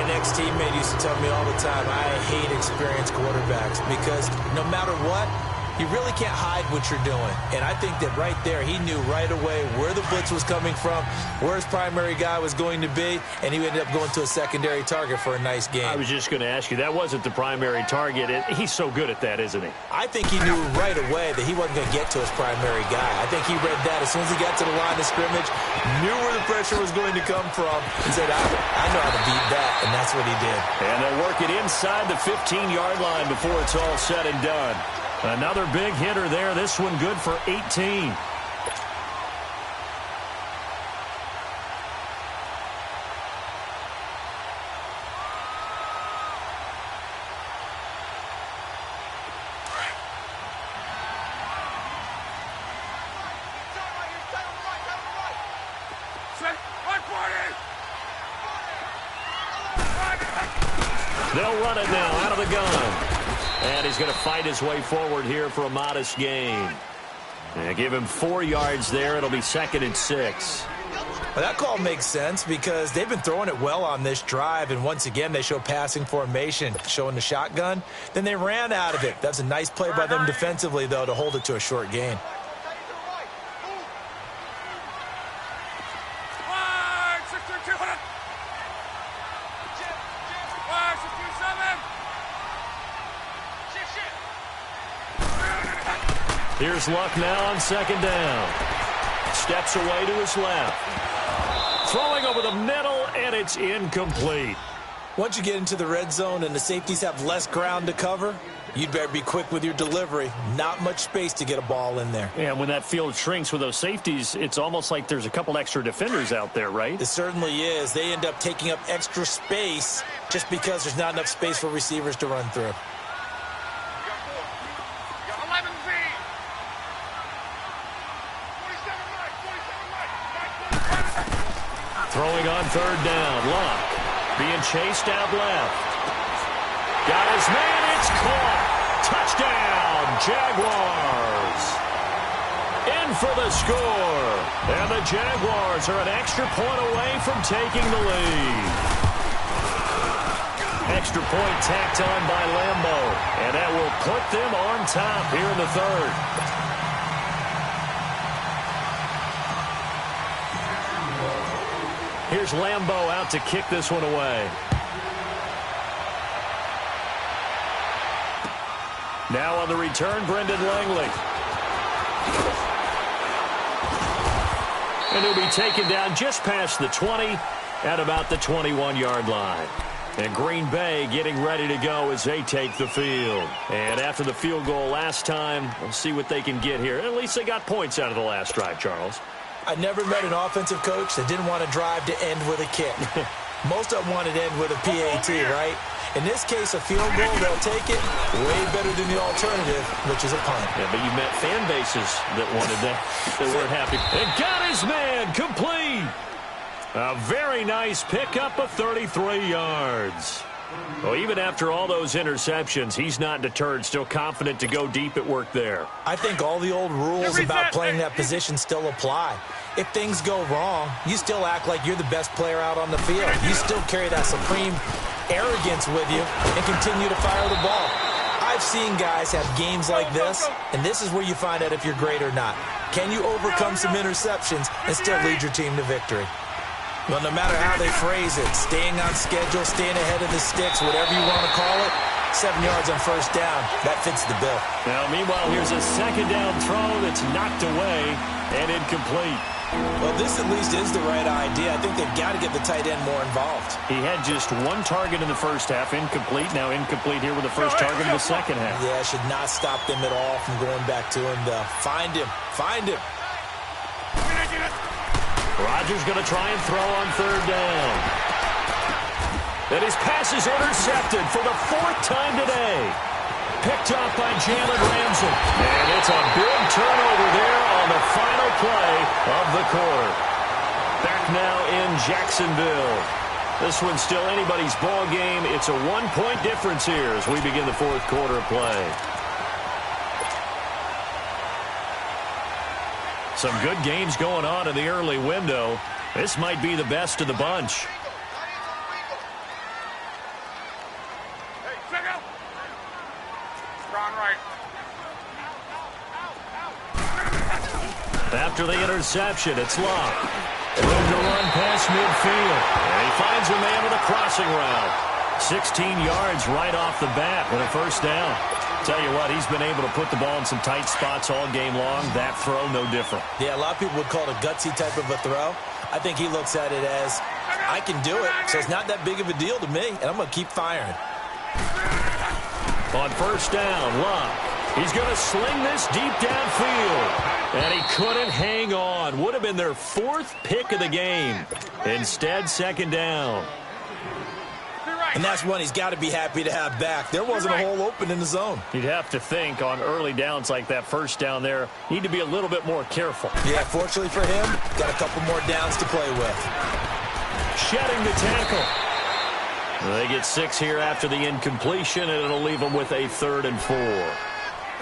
An ex-teammate used to tell me all the time, I hate experienced quarterbacks because no matter what, you really can't hide what you're doing. And I think that right there, he knew right away where the blitz was coming from, where his primary guy was going to be, and he ended up going to a secondary target for a nice game. I was just going to ask you, that wasn't the primary target. He's so good at that, isn't he? I think he knew right away that he wasn't going to get to his primary guy. I think he read that as soon as he got to the line of scrimmage, knew where the pressure was going to come from, and said, I know how to beat that, and that's what he did. And they'll work it inside the 15-yard line before it's all said and done. Another big hitter there. This one good for 18. They'll run it now out of the gun. And he's going to fight his way forward here for a modest gain. And give him 4 yards there. It'll be 2nd and 6. Well, that call makes sense because they've been throwing it well on this drive, and once again they show passing formation, showing the shotgun. Then they ran out of it. That's a nice play by them defensively, though, to hold it to a short gain. Here's Luck now on 2nd down. Steps away to his left. Throwing over the middle, and it's incomplete. Once you get into the red zone and the safeties have less ground to cover, you'd better be quick with your delivery. Not much space to get a ball in there. Yeah, when that field shrinks with those safeties, it's almost like there's a couple extra defenders out there, right? It certainly is. They end up taking up extra space just because there's not enough space for receivers to run through. on third down. Luck being chased out left. Got his man. It's caught. Touchdown, Jaguars. In for the score. And the Jaguars are an extra point away from taking the lead. Extra point tacked on by Lambo. And that will put them on top here in the third. Here's Lambo out to kick this one away. Now on the return, Brendan Langley. And he'll be taken down just past the 20 at about the 21-yard line. And Green Bay getting ready to go as they take the field. And after the field goal last time, we'll see what they can get here. At least they got points out of the last drive, Charles. I never met an offensive coach that didn't want to drive to end with a kick. Most of them wanted to end with a PAT, right? In this case, a field goal, they'll take it way better than the alternative, which is a punt. Yeah, but you met fan bases that wanted that, that weren't happy. And got his man complete. A very nice pickup of 33 yards. Well, even after all those interceptions, he's not deterred, still confident to go deep at work there. I think all the old rules about playing that position still apply. If things go wrong, you still act like you're the best player out on the field. You still carry that supreme arrogance with you and continue to fire the ball. I've seen guys have games like this, and this is where you find out if you're great or not. Can you overcome some interceptions and still lead your team to victory? Well, no matter how they phrase it, staying on schedule, staying ahead of the sticks, whatever you want to call it, 7 yards on first down, that fits the bill. Now, meanwhile, here's a second down throw that's knocked away and incomplete. Well, this at least is the right idea. I think they've got to get the tight end more involved. He had just one target in the first half, incomplete. Now incomplete here with the first target in the second half. Yeah, should not stop them at all from going back to him, though. Find him. Find him. Rodgers going to try and throw on third down. And his pass is intercepted for the fourth time today. Picked up by Jalen Ramsey. And it's a big turnover there on the final play of the quarter. Back now in Jacksonville. This one's still anybody's ball game. It's a one-point difference here as we begin the fourth quarter of play. Some good games going on in the early window. This might be the best of the bunch. Hey, check out. Strong right. After the interception, it's Luck. Room to run past midfield. And he finds a man with a crossing route. 16 yards right off the bat with a first down. Tell you what, he's been able to put the ball in some tight spots all game long. That throw, no different. Yeah, a lot of people would call it a gutsy type of a throw. I think he looks at it as, I can do it, so it's not that big of a deal to me, and I'm going to keep firing. On first down, Luck. He's going to sling this deep downfield. And he couldn't hang on. Would have been their fourth pick of the game. Instead, second down. And that's one he's got to be happy to have back. There wasn't a hole open in the zone. You'd have to think on early downs like that first down there, need to be a little bit more careful. Yeah, fortunately for him, got a couple more downs to play with. Shedding the tackle. They get 6 here after the incompletion, and it'll leave them with a 3rd and 4.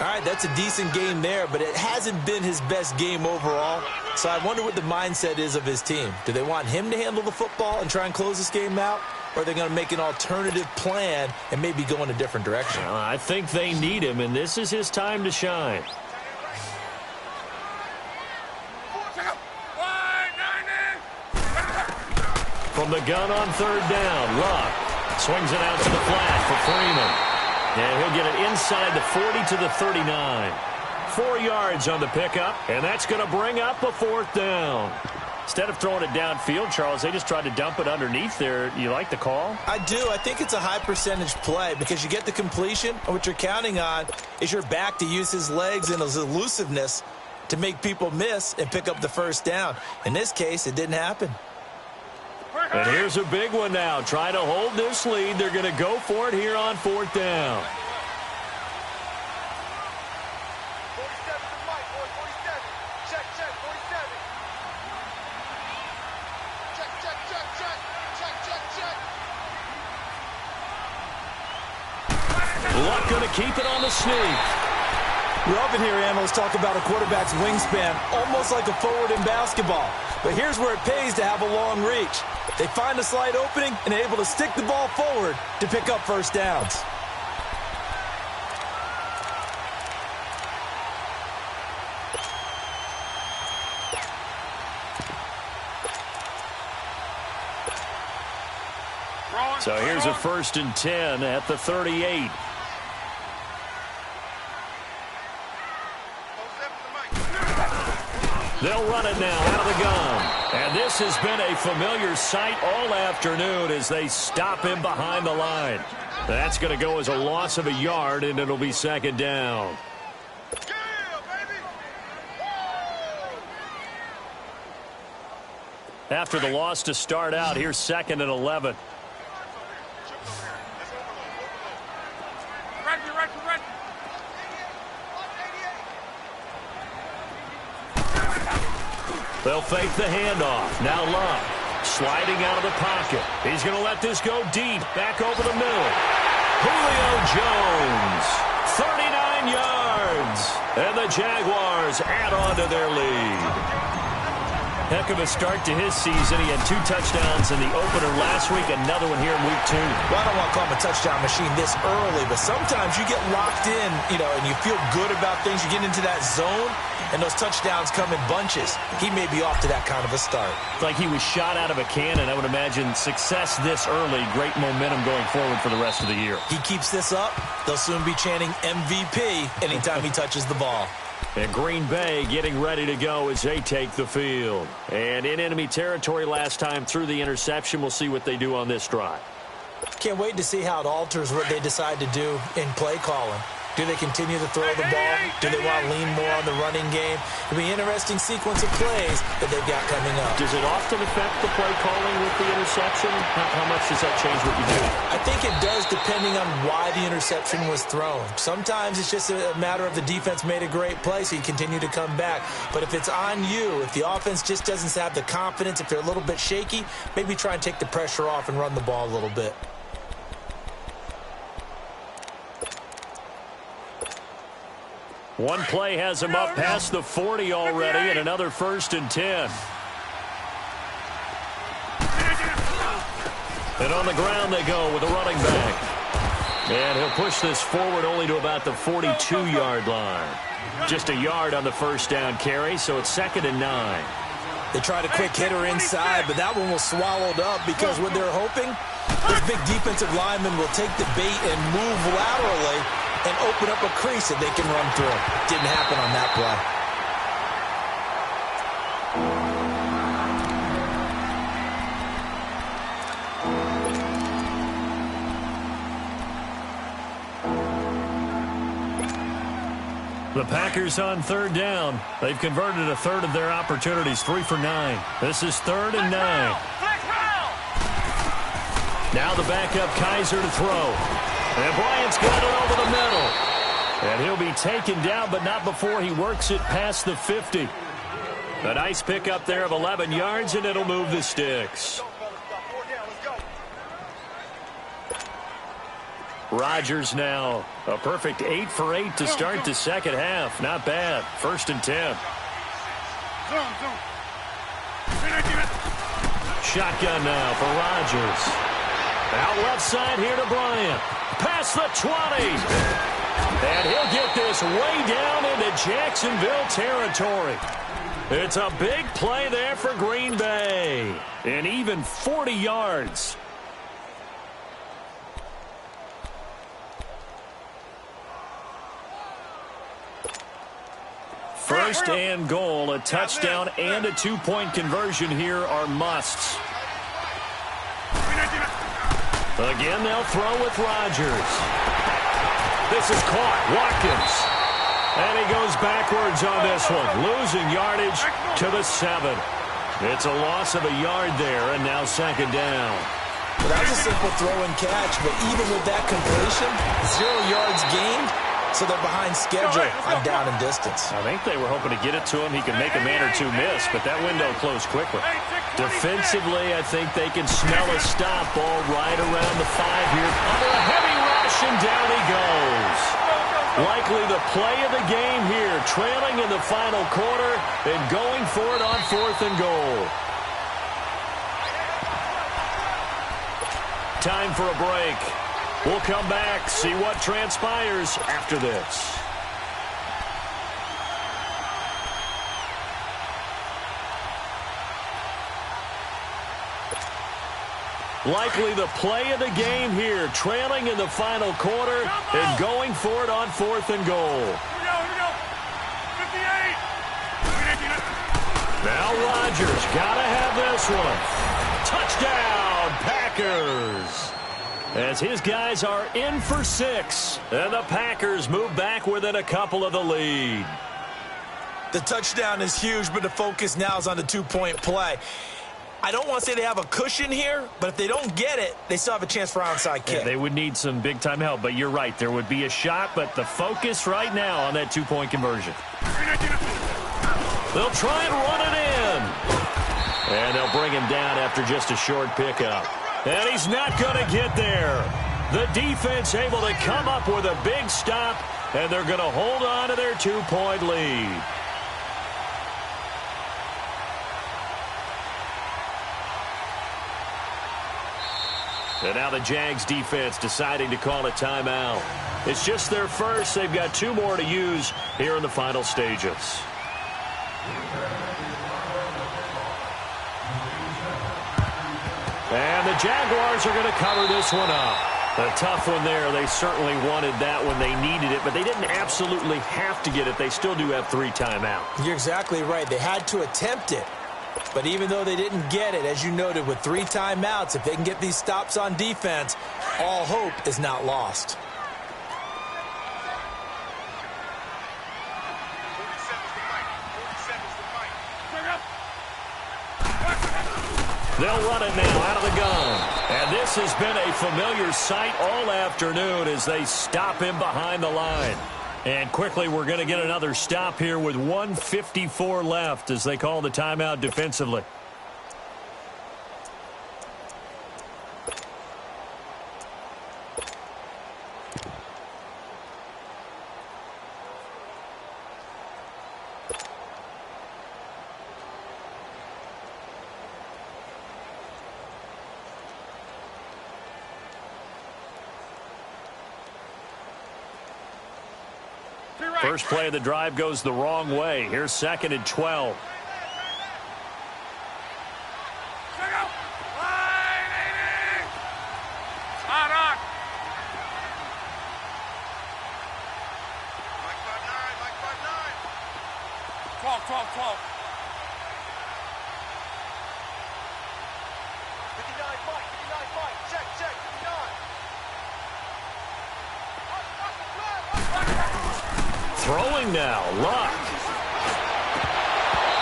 All right, that's a decent game there, but it hasn't been his best game overall. So I wonder what the mindset is of his team. Do they want him to handle the football and try and close this game out? Or are they going to make an alternative plan and maybe go in a different direction? I think they need him, and this is his time to shine. From the gun on third down, Luck swings it out to the flat for Freeman. And he'll get it inside the 40 to the 39. 4 yards on the pickup, and that's going to bring up a 4th down. Instead of throwing it downfield, Charles, they just tried to dump it underneath there. You like the call? I do. I think it's a high percentage play because you get the completion, and what you're counting on is your back to use his legs and his elusiveness to make people miss and pick up the first down. In this case, it didn't happen. And here's a big one now. Trying to hold this lead. They're going to go for it here on 4th down. 47 to Mike, boy, 47. Check, 47. Check. Luck going to keep it on the sneak. We often hear analysts talk about a quarterback's wingspan, almost like a forward in basketball. But here's where it pays to have a long reach. They find a slight opening and are able to stick the ball forward to pick up first downs. So here's a 1st and 10 at the 38. They'll run it now out of the gun. And this has been a familiar sight all afternoon as they stop him behind the line. That's going to go as a loss of a yard, and it'll be 2nd down. After the loss to start out, here's 2nd and 11. They'll fake the handoff. Now Luck sliding out of the pocket. He's going to let this go deep. Back over the middle. Julio Jones. 39 yards. And the Jaguars add on to their lead. Heck of a start to his season. He had 2 touchdowns in the opener last week. Another one here in week 2. Well, I don't want to call him a touchdown machine this early, but sometimes you get locked in, and you feel good about things. You get into that zone, and those touchdowns come in bunches. He may be off to that kind of a start. It's like he was shot out of a cannon. I would imagine success this early, great momentum going forward for the rest of the year. He keeps this up, they'll soon be chanting MVP anytime he touches the ball. And Green Bay getting ready to go as they take the field. And in enemy territory last time through the interception. We'll see what they do on this drive. Can't wait to see how it alters what they decide to do in play calling. Do they continue to throw the ball? Do they want to lean more on the running game? It'll be an interesting sequence of plays that they've got coming up. Does it often affect the play calling with the interception? How much does that change what you do? I think it does depending on why the interception was thrown. Sometimes it's just a matter of the defense made a great play, so you continue to come back. But if it's on you, if the offense just doesn't have the confidence, if they're a little bit shaky, maybe try and take the pressure off and run the ball a little bit. One play has him up past the 40 already, and another 1st and 10. And on the ground they go with a running back. And he'll push this forward only to about the 42-yard line. Just a yard on the 1st down carry, so it's 2nd and 9. They tried a quick hitter inside, but that one was swallowed up because what they're hoping, this big defensive lineman will take the bait and move laterally and open up a crease that they can run through. Didn't happen on that play. The Packers on 3rd down. They've converted a third of their opportunities, 3 for 9. This is 3rd and 9. Now the backup Kaiser to throw. And Bryant's got it over the middle. And he'll be taken down, but not before he works it past the 50. A nice pickup there of 11 yards, and it'll move the sticks. Rodgers now a perfect 8 for 8 to start the second half. Not bad. 1st and 10. Shotgun now for Rodgers. Out left side here to Bryant. Past the 20. And he'll get this way down into Jacksonville territory. It's a big play there for Green Bay. And even 40 yards. First and goal, a touchdown and a 2-point conversion here are musts. Again, they'll throw with Rodgers. This is caught. Watkins. And he goes backwards on this one, losing yardage to the 7. It's a loss of a yard there, and now 2nd down. Well, that was a simple throw and catch, but even with that completion, 0 yards gained. So they're behind schedule on down and distance. I think they were hoping to get it to him. He could make a man or two miss, but that window closed quickly. Defensively, I think they can smell a stop ball right around the 5 here. Under a heavy rush, and down he goes. Likely the play of the game here, trailing in the final quarter and going for it on 4th and goal. Time for a break. We'll come back, see what transpires after this. Likely the play of the game here, trailing in the final quarter and going for it on 4th and goal. Here we go. 58. Now Rodgers, gotta have this one. Touchdown, Packers. As his guys are in for 6, and the Packers move back within a couple of the lead. The touchdown is huge, but the focus now is on the two-point play. I don't want to say they have a cushion here, but if they don't get it, they still have a chance for onside kick. Yeah, they would need some big-time help, but you're right. There would be a shot, but the focus right now on that two-point conversion. They'll try and run it in. And they'll bring him down after just a short pickup. And he's not going to get there. The defense able to come up with a big stop, and they're going to hold on to their two-point lead. And now the Jags defense deciding to call a timeout. It's just their first. They've got 2 more to use here in the final stages. And the Jaguars are going to cover this one up. A tough one there. They certainly wanted that when they needed it, but they didn't absolutely have to get it. They still do have 3 timeouts. You're exactly right. They had to attempt it. But even though they didn't get it, as you noted, with 3 timeouts, if they can get these stops on defense, all hope is not lost. They'll run it now out of the gun. And this has been a familiar sight all afternoon as they stop him behind the line. And quickly, we're going to get another stop here with 1:54 left as they call the timeout defensively. First play of the drive goes the wrong way. Here's 2nd and 12. Talk. 59 Mike. Check, 59. Throwing now, Luck.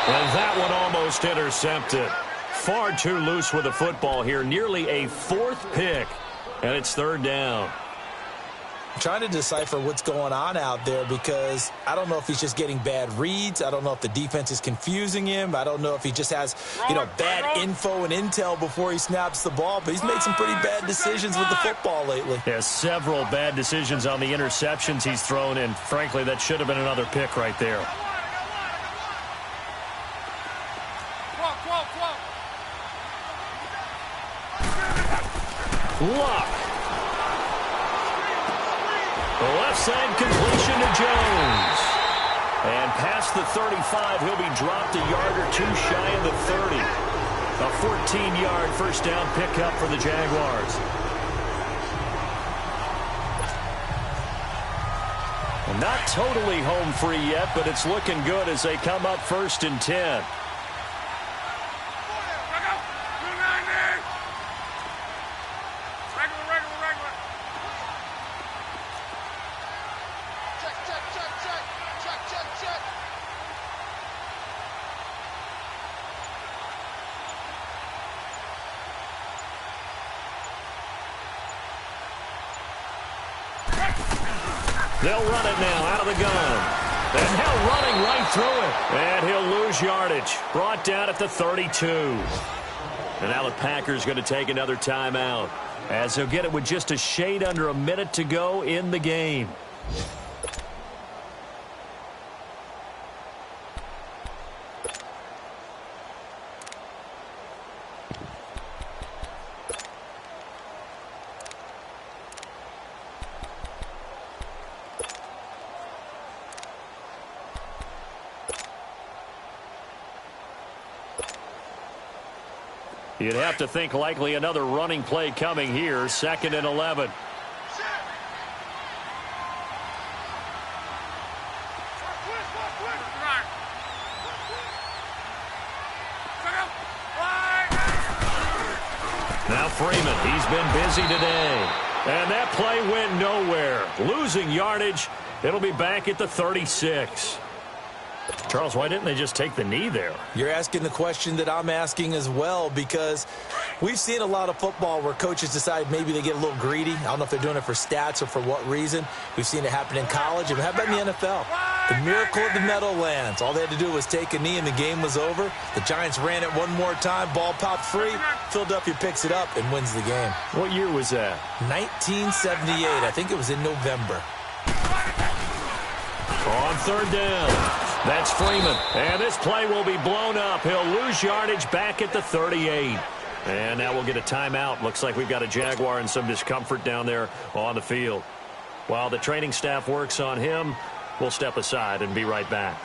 And that one almost intercepted. Far too loose with the football here. Nearly a 4th pick. And it's 3rd down. I'm trying to decipher what's going on out there because I don't know if he's just getting bad reads. I don't know if the defense is confusing him. I don't know if he just has, bad info and intel before he snaps the ball. But he's made some pretty bad decisions with the football lately. Yeah, several bad decisions on the interceptions he's thrown, and frankly, that should have been another pick right there. Luck. The left side completion to Jones. And past the 35, he'll be dropped a yard or 2 shy of the 30. A 14-yard first down pickup for the Jaguars. Not totally home free yet, but it's looking good as they come up 1st and 10. They'll run it now out of the gun. And now running right through it. And he'll lose yardage. Brought down at the 32. And now the Packers going to take another timeout, as they'll get it with just a shade under a minute to go in the game. You'd have to think likely another running play coming here, 2nd and 11. Now Freeman, he's been busy today. And that play went nowhere. Losing yardage. It'll be back at the 36. Charles, why didn't they just take the knee there? You're asking the question that I'm asking as well, because we've seen a lot of football where coaches decide maybe they get a little greedy. I don't know if they're doing it for stats or for what reason. We've seen it happen in college, and how about in the NFL? The miracle of the Meadowlands. All they had to do was take a knee, and the game was over. The Giants ran it one more time. Ball popped free. Philadelphia picks it up and wins the game. What year was that? 1978. I think it was in November. On 3rd down. That's Freeman. And this play will be blown up. He'll lose yardage back at the 38. And now we'll get a timeout. Looks like we've got a Jaguar and some discomfort down there on the field. While the training staff works on him, we'll step aside and be right back.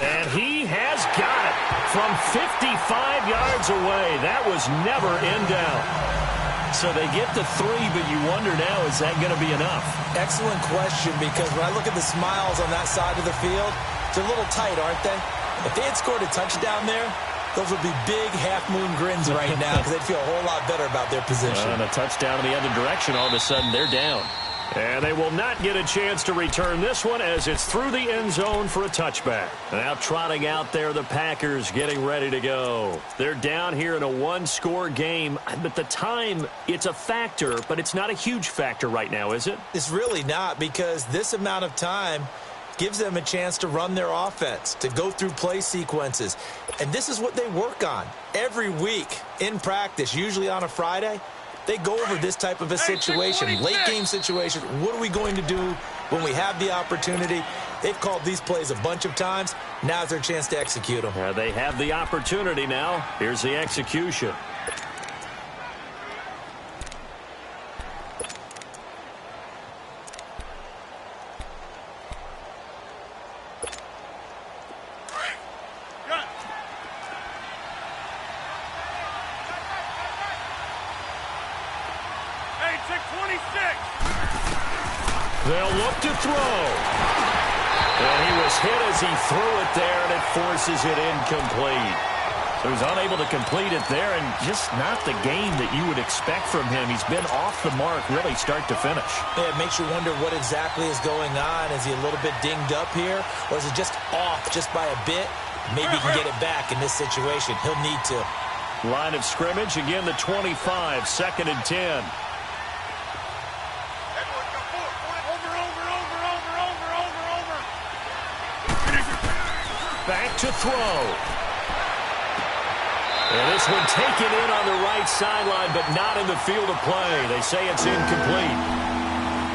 And he has got it from 55 yards away. That was never in doubt. So they get to 3, but you wonder now, is that going to be enough? Excellent question, because when I look at the smiles on that side of the field, they're a little tight, aren't they? If they had scored a touchdown there, those would be big half-moon grins right now, because they'd feel a whole lot better about their position. And a touchdown in the other direction, all of a sudden they're down. And they will not get a chance to return this one, as it's through the end zone for a touchback. Now trotting out there, the Packers getting ready to go. They're down here in a one-score game. But the time, it's a factor, but it's not a huge factor right now, is it? It's really not, because this amount of time gives them a chance to run their offense, to go through play sequences. And this is what they work on every week in practice, usually on a Friday. They go over this type of a situation, late-game situation. What are we going to do when we have the opportunity? They've called these plays a bunch of times. Now's their chance to execute them. They have the opportunity now. Here's the execution. They'll look to throw. And he was hit as he threw it there, and it forces it incomplete. So he's unable to complete it there, and just not the game that you would expect from him. He's been off the mark, really, start to finish. Yeah, it makes you wonder what exactly is going on. Is he a little bit dinged up here, or is it just off just by a bit? Maybe he can get it back in this situation. He'll need to. Line of scrimmage, again, the 25, 2nd and 10. Back to throw. And this one taken in on the right sideline, but not in the field of play. They say it's incomplete.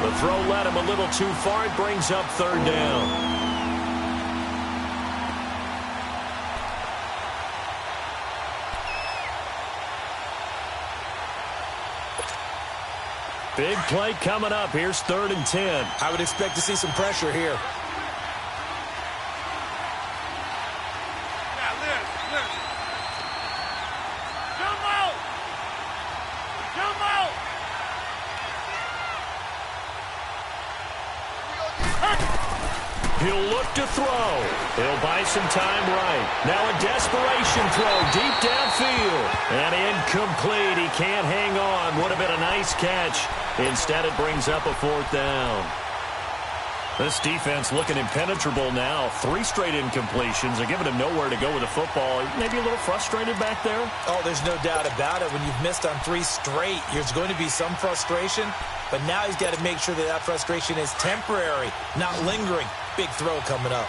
The throw led him a little too far. It brings up 3rd down. Big play coming up. Here's 3rd and 10. I would expect to see some pressure here. He'll look to throw. He'll buy some time right. Now a desperation throw deep downfield. And incomplete. He can't hang on. Would have been a nice catch. Instead, it brings up a 4th down. This defense looking impenetrable now. 3 straight incompletions. They're giving him nowhere to go with the football. Maybe a little frustrated back there? Oh, there's no doubt about it. When you've missed on 3 straight, there's going to be some frustration. But now he's got to make sure that that frustration is temporary, not lingering. Big throw coming up.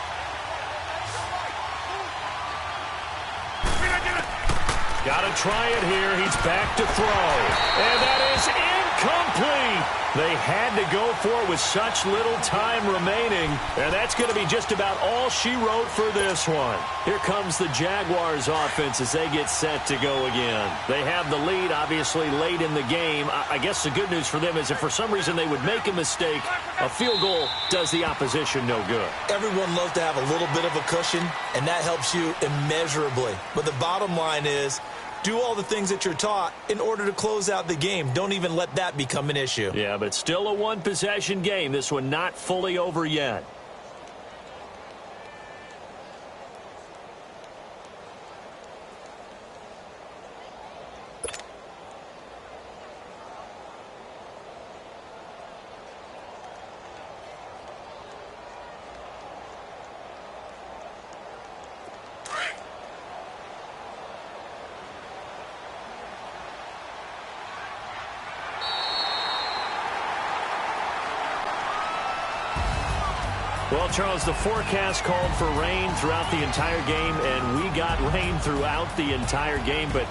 Got to try it here. He's back to throw. And that is incomplete. They had to go for it with such little time remaining. And that's going to be just about all she wrote for this one. Here comes the Jaguars offense as they get set to go again. They have the lead, obviously, late in the game. I guess the good news for them is if for some reason they would make a mistake, a field goal does the opposition no good. Everyone loves to have a little bit of a cushion, and that helps you immeasurably. But the bottom line is, do all the things that you're taught in order to close out the game. Don't even let that become an issue. Yeah, but still a one-possession game. This one not fully over yet. Well, Charles, the forecast called for rain throughout the entire game, and we got rain throughout the entire game. But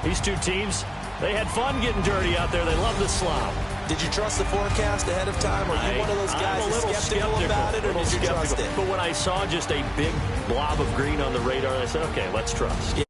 these two teams, they had fun getting dirty out there. They love the slop. Did you trust the forecast ahead of time? Are you one of those guys who's skeptical about it, or did you trust it? But when I saw just a big blob of green on the radar, I said, okay, let's trust.